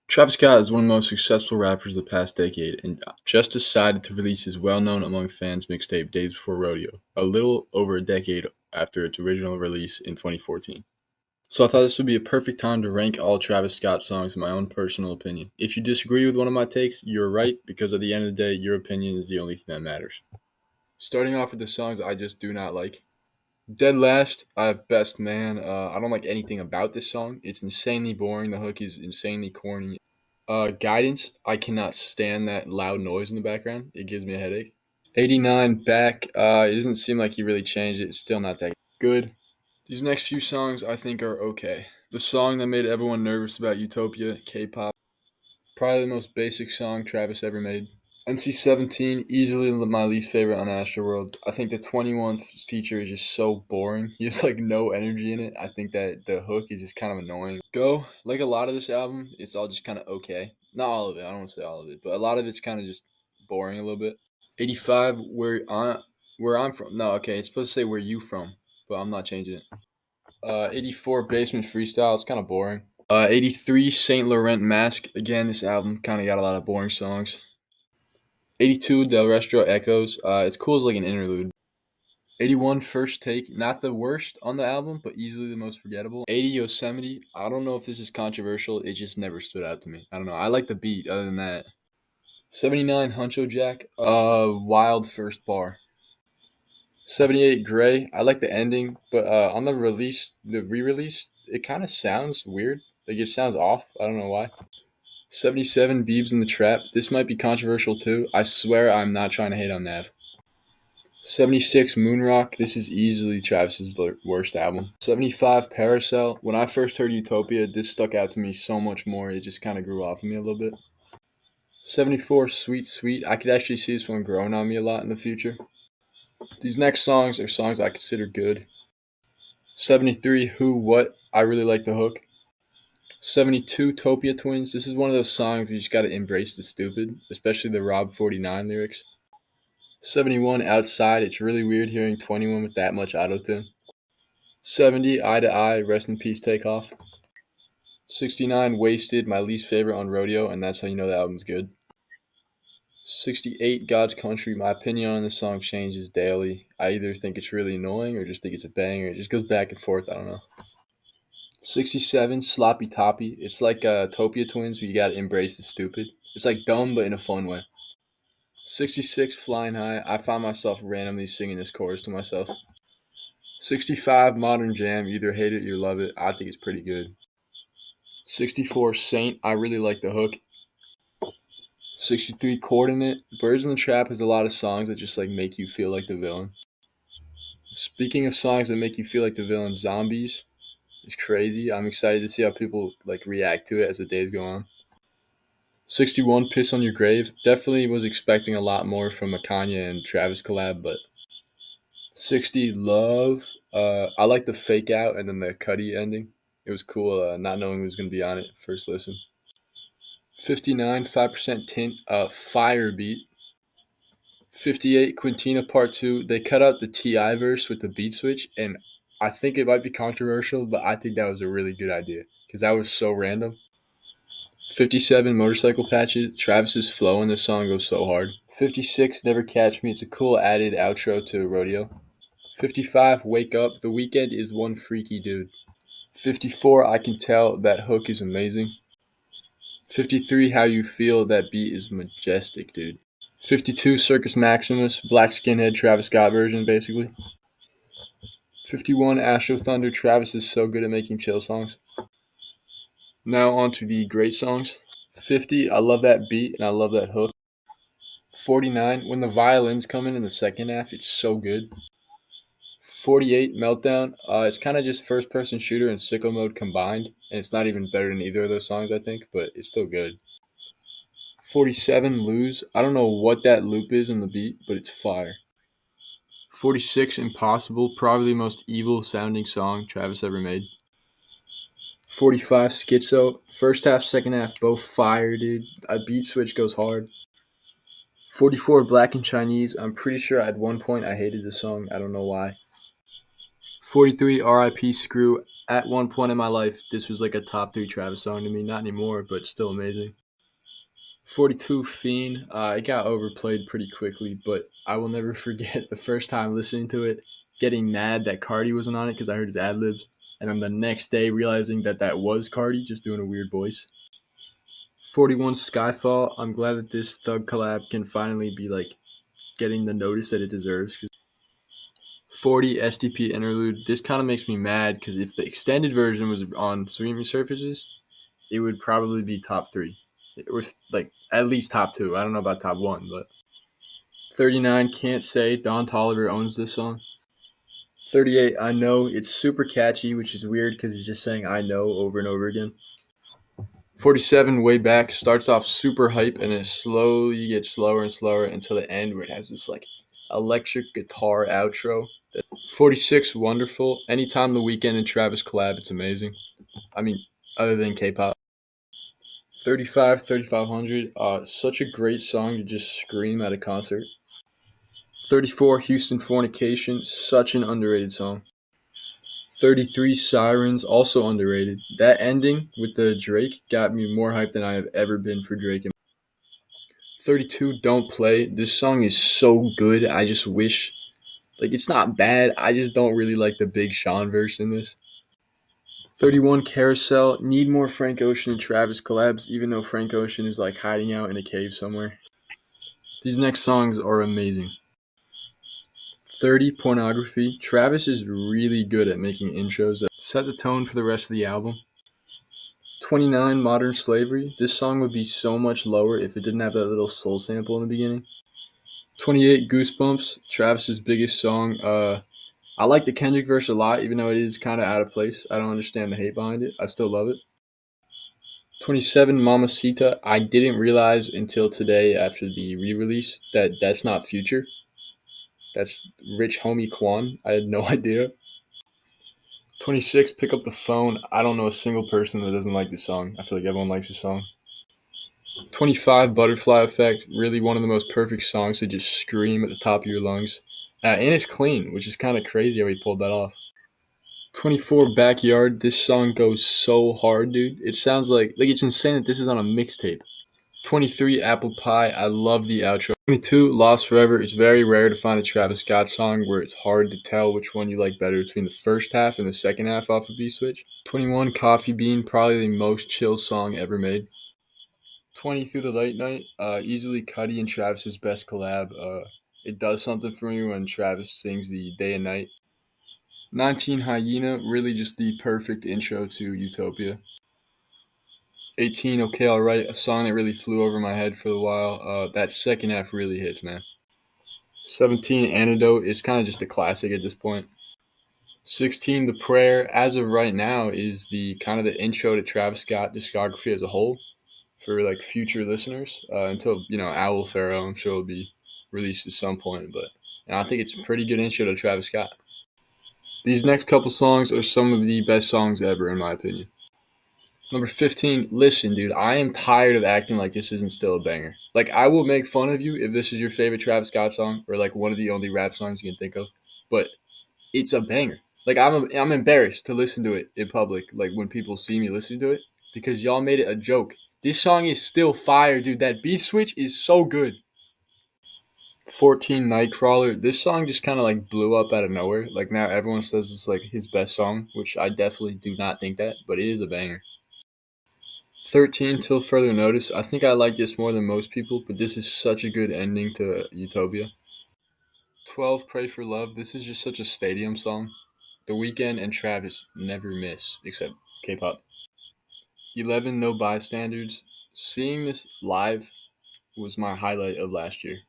Travis Scott is one of the most successful rappers of the past decade and just decided to release his well known among fans mixtape Days Before Rodeo, a little over a decade after its original release in 2014. So I thought this would be a perfect time to rank all Travis Scott songs in my own personal opinion. If you disagree with one of my takes, you're right, because at the end of the day, your opinion is the only thing that matters. Starting off with the songs I just do not like. Dead Last, I have Best Man. I don't like anything about this song. It's insanely boring. The hook is insanely corny. Guidance, I cannot stand that loud noise in the background. It gives me a headache. 89 Back, it doesn't seem like he really changed it. It's still not that good. These next few songs I think are okay. The song that made everyone nervous about Utopia, K-pop, probably the most basic song Travis ever made. NC-17, easily my least favorite on Astroworld. I think the 21 feature is just so boring. He has like no energy in it. I think that the hook is just kind of annoying. Go, like a lot of this album, it's all just kind of okay. Not all of it. I don't want to say all of it, but a lot of it's kind of just boring a little bit. 85, where I'm from. No, okay, it's supposed to say where you from, but I'm not changing it. 84 Basement Freestyle. It's kind of boring. 83 Saint Laurent Mask. Again, this album kind of got a lot of boring songs. 82 Del Restro Echoes. It's cool as like an interlude. 81 First Take. Not the worst on the album, but easily the most forgettable. 80 Yosemite. I don't know if this is controversial. It just never stood out to me. I don't know. I like the beat other than that. 79 Huncho Jack. Wild First Bar. 78 Gray. I like the ending, but on the re-release, it kind of sounds weird. Like it sounds off. I don't know why. 77 Beebs in the Trap. This might be controversial too. I swear I'm not trying to hate on Nav. 76 Moonrock. This is easily Travis's worst album. 75 Paracel. When I first heard Utopia, this stuck out to me so much more. It just kind of grew off of me a little bit. 74 Sweet Sweet. I could actually see this one growing on me a lot in the future. These next songs are songs I consider good. 73 Who What. I really like the hook. 72 Topia Twins. This is one of those songs where you just got to embrace the stupid, especially the Rob 49 lyrics. 71 Outside. It's really weird hearing 21 with that much autotune. 70 Eye to Eye. Rest in peace, Takeoff. 69 Wasted. My least favorite on Rodeo, and that's how you know the album's good. 68 God's Country. My opinion on this song changes daily. I either think it's really annoying or just think it's a banger. It just goes back and forth. I don't know. 67 Sloppy Toppy. It's like Topia Twins where you gotta embrace the stupid. It's like dumb but in a fun way. 66 Flying High. I find myself randomly singing this chorus to myself. 65 Modern Jam. You either hate it or you love it. I think it's pretty good. 64 Saint. I really like the hook. 63 Coordinate. Birds in the Trap has a lot of songs that just like make you feel like the villain. Speaking of songs that make you feel like the villain, Zombies is crazy. I'm excited to see how people like react to it as the days go on. 61 Piss on Your Grave. Definitely was expecting a lot more from a Kanye and Travis collab, but 60 Love. I like the fake out and then the Cuddy ending. It was cool not knowing who was going to be on it first listen. 59 5% Tint. Fire beat. 58 Quintina Part 2. They cut out the T.I. verse with the beat switch, and I think it might be controversial, but I think that was a really good idea because that was so random. 57 Motorcycle Patches. Travis's flow in this song goes so hard. 56 Never Catch Me. It's a cool added outro to Rodeo. 55 Wake Up. The Weeknd is one freaky dude. 54 I Can Tell. That hook is amazing. 53 How You Feel. That beat is majestic, dude. 52 Circus Maximus. Black Skinhead Travis Scott version, basically. 51 Astro Thunder. Travis is so good at making chill songs. Now on to the great songs. 50 I love that beat and I love that hook. 49 when the violins come in the second half, it's so good. 48 Meltdown. It's kind of just first person shooter and sicko mode combined, and it's not even better than either of those songs, I think, but it's still good. 47 Lose. I don't know what that loop is in the beat, but it's fire. 46 Impossible. Probably the most evil sounding song Travis ever made. 45 Schizo. First half, second half, both fire, dude. A beat switch goes hard. 44 Black and Chinese. I'm pretty sure at one point I hated the song. I don't know why. 43 RIP Screw. At one point in my life, this was like a top 3 Travis song to me. Not anymore, but still amazing. 42 Fiend. It got overplayed pretty quickly, but I will never forget the first time listening to it, getting mad that Cardi wasn't on it because I heard his ad libs, and then the next day realizing that that was Cardi just doing a weird voice. 41 Skyfall. I'm glad that this Thug collab can finally be like getting the notice that it deserves. 40 STP interlude. This kind of makes me mad because if the extended version was on streaming services, it would probably be top 3. With like at least top 2. I don't know about top 1, but 39 Can't Say. Don Toliver owns this song. 38 I Know. It's super catchy, which is weird because he's just saying I know over and over again. 47 Way Back starts off super hype and it slowly gets slower and slower until the end where it has this like electric guitar outro. 46 Wonderful. Anytime The Weeknd and Travis collab, it's amazing. I mean, other than K-pop. 35 3500. Such a great song to just scream at a concert. 34 Houston Fornication. Such an underrated song. 33 Sirens, also underrated. That ending with the Drake got me more hyped than I have ever been for Drake. 32 Don't Play. This song is so good. I just wish, like, it's not bad. I just don't really like the Big Sean verse in this. 31 Carousel. Need more Frank Ocean and Travis collabs, even though Frank Ocean is like hiding out in a cave somewhere. These next songs are amazing. 30 Pornography. Travis is really good at making intros that set the tone for the rest of the album. 29 Modern Slavery. This song would be so much lower if it didn't have that little soul sample in the beginning. 28 Goosebumps. Travis's biggest song. I like the Kendrick verse a lot, even though it is kind of out of place. I don't understand the hate behind it. I still love it. 27 Mamacita. I didn't realize until today after the re-release that that's not Future. That's Rich Homie Quan. I had no idea. 26 Pick Up the Phone. I don't know a single person that doesn't like this song. I feel like everyone likes this song. 25 Butterfly Effect. Really one of the most perfect songs to just scream at the top of your lungs. And it's clean, which is kind of crazy how he pulled that off. 24 Backyard. This song goes so hard, dude. It sounds like it's insane that this is on a mixtape. 23 Apple Pie. I love the outro. 22 Lost Forever. It's very rare to find a Travis Scott song where it's hard to tell which one you like better between the first half and the second half off of B-Switch. 21 Coffee Bean. Probably the most chill song ever made. 20 Through the Late Night. Easily Cuddy and Travis's best collab. It does something for me when Travis sings the day and night. 19 Hyena. Really just the perfect intro to Utopia. 18 Okay Alright, a song that really flew over my head for a while. That second half really hits, man. 17 Antidote is kind of just a classic at this point. 16 The Prayer, as of right now, is the kind of the intro to Travis Scott discography as a whole for like future listeners. Until Owl Pharaoh, I'm sure will be released at some point, but I think it's a pretty good intro to Travis Scott. These next couple songs are some of the best songs ever, in my opinion. Number 15, Listen, dude, I am tired of acting like this isn't still a banger. Like, I will make fun of you if this is your favorite Travis Scott song or, like, one of the only rap songs you can think of, but it's a banger. Like, I'm embarrassed to listen to it in public, like, when people see me listening to it, because y'all made it a joke. This song is still fire, dude. That beat switch is so good. 14, Nightcrawler. This song just kind of, like, blew up out of nowhere. Like, now everyone says it's, like, his best song, which I definitely do not think that, but it is a banger. 13 Till Further Notice. I think I like this more than most people, but this is such a good ending to Utopia. 12 Pray for Love. This is just such a stadium song. The Weeknd and Travis never miss, except K-pop. 11 No Bystanders. Seeing this live was my highlight of last year.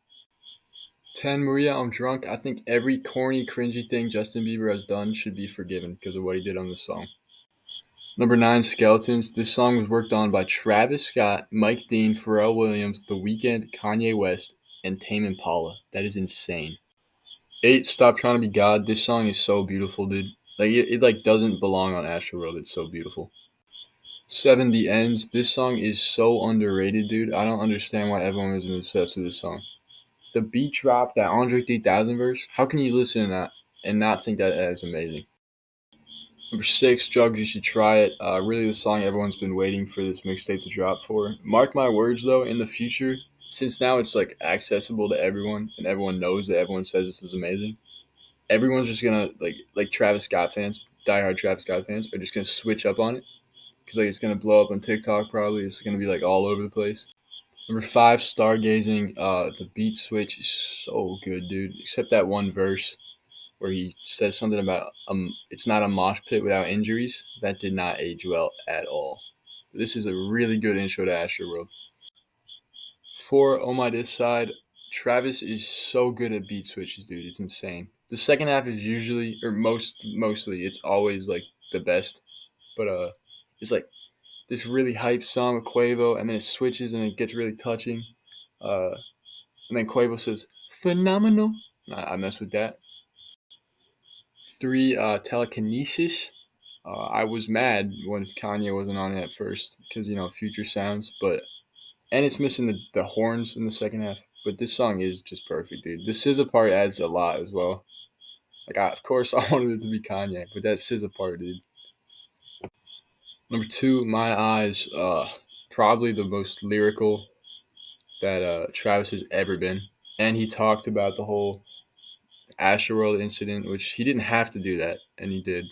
10 Maria I'm Drunk. I think every corny, cringy thing Justin Bieber has done should be forgiven because of what he did on this song. Number 9, Skeletons. This song was worked on by Travis Scott, Mike Dean, Pharrell Williams, The Weeknd, Kanye West, and Tame Impala. That is insane. 8, Stop Trying to Be God. This song is so beautiful, dude. Like it doesn't belong on Astroworld. It's so beautiful. 7, The Ends. This song is so underrated, dude. I don't understand why everyone isn't obsessed with this song. The beat drop, that Andre 3000 verse. How can you listen to that and not think that is amazing? Number 6, Drugs, You Should Try It. Really the song everyone's been waiting for this mixtape to drop for. Mark my words, though, in the future, since now it's like accessible to everyone and everyone knows that everyone says this is amazing, everyone's just gonna like Travis Scott fans, diehard Travis Scott fans, are just gonna switch up on it because like it's gonna blow up on TikTok probably. It's gonna be like all over the place. Number 5, Stargazing. The beat switch is so good, dude. Except that one verse where he says something about it's not a mosh pit without injuries. That did not age well at all. This is a really good intro to Astroworld. For Oh My This Side, Travis is so good at beat switches, dude. It's insane. The second half is usually or mostly it's always like the best, but it's like this really hype song with Quavo, and then it switches and it gets really touching. Uh, and then Quavo says phenomenal. I mess with that. 3, Telekinesis. I was mad when Kanye wasn't on it at first because Future sounds, but and it's missing the horns in the second half. But this song is just perfect, dude. The SZA part adds a lot as well. Like, of course, I wanted it to be Kanye, but that SZA part, dude. Number 2, My Eyes. Probably the most lyrical that Travis has ever been, and he talked about the whole Astroworld incident, which he didn't have to do that, and he did.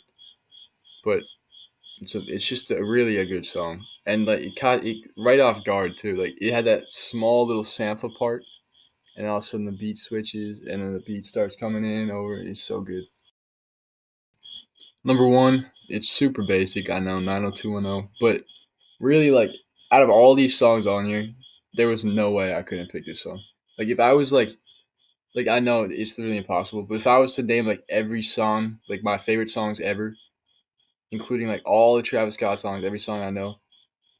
But it's just really a good song, and like it caught it right off guard too. Like it had that small little sample part, and all of a sudden the beat switches, and then the beat starts coming in over. It's so good. Number 1, it's super basic. I know 90210, but really like out of all these songs on here, there was no way I couldn't pick this song. Like if I was like I know it's literally impossible, but if I was to name like every song, like my favorite songs ever, including like all the Travis Scott songs, every song I know,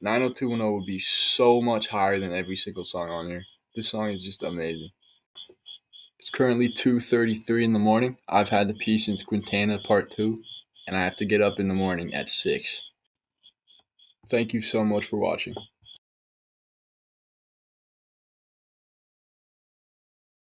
90210 would be so much higher than every single song on here. This song is just amazing. It's currently 2:33 in the morning. I've had the piece since Quintana Part 2, and I have to get up in the morning at 6. Thank you so much for watching.